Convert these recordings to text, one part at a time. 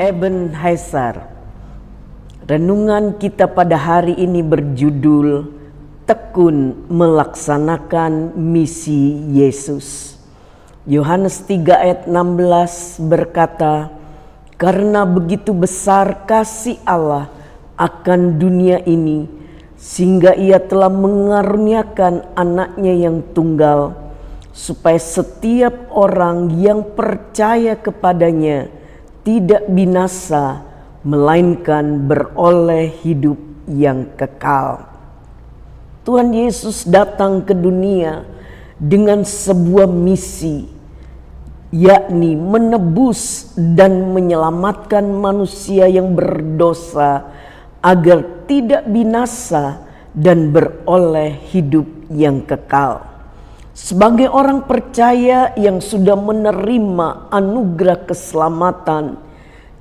Ebenezer. Renungan kita pada hari ini berjudul Tekun Melaksanakan Misi Yesus. Yohanes 3 ayat 16 berkata, "Karena begitu besar kasih Allah akan dunia ini, sehingga ia telah mengaruniakan anaknya yang tunggal, supaya setiap orang yang percaya kepadanya tidak binasa, melainkan beroleh hidup yang kekal." Tuhan Yesus datang ke dunia dengan sebuah misi, yakni menebus dan menyelamatkan manusia yang berdosa agar tidak binasa dan beroleh hidup yang kekal. Sebagai orang percaya yang sudah menerima anugerah keselamatan,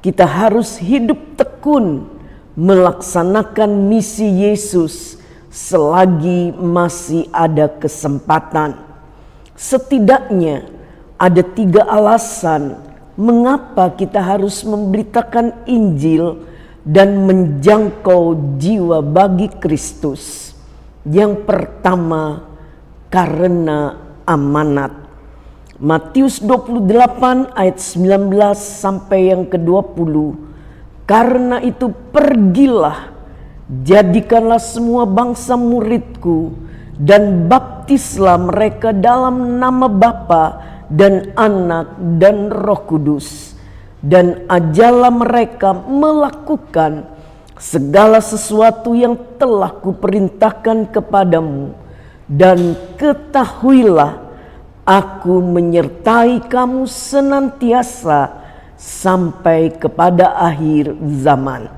kita harus hidup tekun melaksanakan misi Yesus selagi masih ada kesempatan. Setidaknya ada 3 alasan mengapa kita harus memberitakan Injil dan menjangkau jiwa bagi Kristus. Yang pertama, karena amanat. Matius 28 ayat 19 sampai yang ke-20. "Karena itu pergilah, jadikanlah semua bangsa muridku, dan baptislah mereka dalam nama Bapa dan Anak dan Roh Kudus, dan ajarlah mereka melakukan segala sesuatu yang telah kuperintahkan kepadamu. Dan ketahuilah, aku menyertai kamu senantiasa sampai kepada akhir zaman."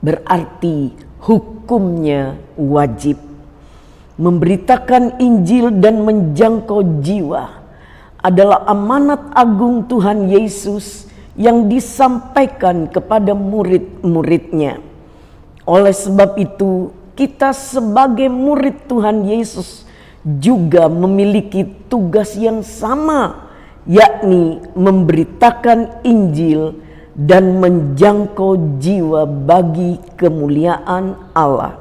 Berarti hukumnya wajib. Memberitakan Injil dan menjangkau jiwa adalah amanat agung Tuhan Yesus yang disampaikan kepada murid-muridnya. Oleh sebab itu, kita sebagai murid Tuhan Yesus juga memiliki tugas yang sama, yakni memberitakan Injil dan menjangkau jiwa bagi kemuliaan Allah.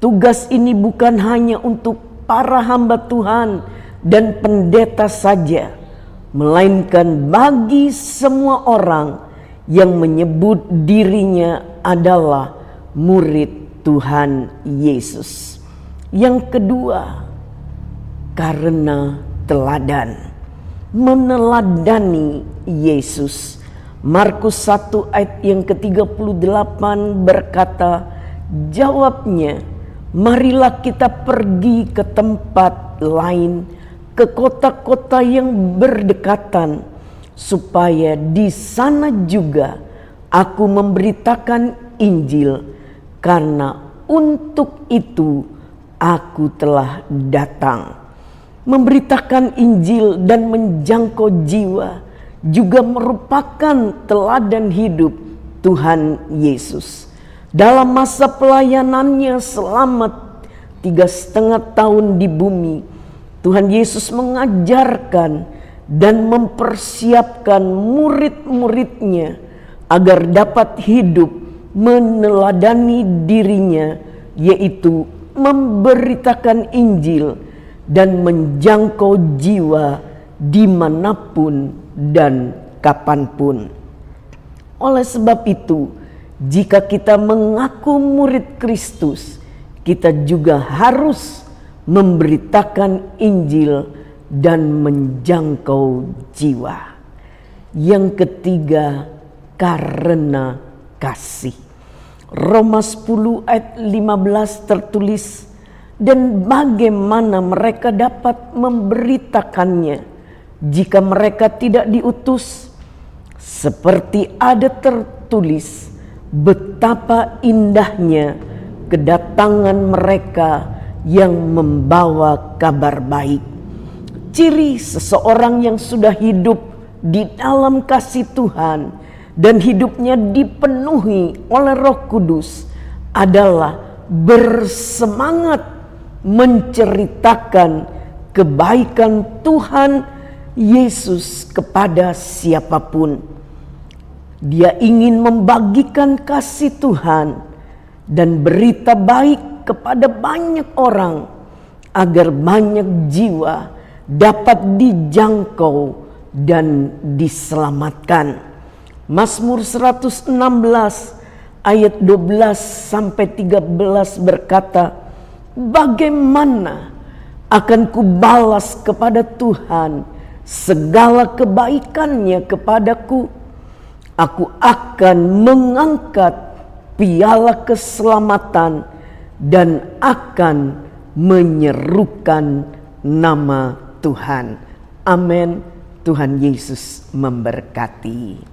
Tugas ini bukan hanya untuk para hamba Tuhan dan pendeta saja, melainkan bagi semua orang yang menyebut dirinya adalah murid Tuhan Yesus. Yang kedua, karena teladan. Meneladani Yesus. Markus 1 ayat yang ke-38 berkata, jawabnya, "Marilah kita pergi ke tempat lain, ke kota-kota yang berdekatan, supaya di sana juga aku memberitakan Injil. Karena untuk itu aku telah datang." Memberitakan Injil dan menjangkau jiwa juga merupakan teladan hidup Tuhan Yesus. Dalam masa pelayanannya selama 3,5 tahun di bumi, Tuhan Yesus mengajarkan dan mempersiapkan murid-muridnya agar dapat hidup meneladani dirinya, yaitu memberitakan Injil dan menjangkau jiwa dimanapun dan kapanpun. Oleh sebab itu, jika kita mengaku murid Kristus, kita juga harus memberitakan Injil dan menjangkau jiwa. Yang ketiga, karena kasih. Roma 10 ayat 15 tertulis, "Dan bagaimana mereka dapat memberitakannya jika mereka tidak diutus? Seperti ada tertulis, betapa indahnya kedatangan mereka yang membawa kabar baik." Ciri seseorang yang sudah hidup di dalam kasih Tuhan dan hidupnya dipenuhi oleh Roh Kudus adalah bersemangat menceritakan kebaikan Tuhan Yesus kepada siapapun. Dia ingin membagikan kasih Tuhan dan berita baik kepada banyak orang agar banyak jiwa dapat dijangkau dan diselamatkan. Mazmur 116 ayat 12 sampai 13 berkata, bagaimana akan kubalas kepada Tuhan segala kebaikannya kepadaku? Aku akan mengangkat piala keselamatan dan akan menyerukan nama Tuhan. Amin. Tuhan Yesus memberkati.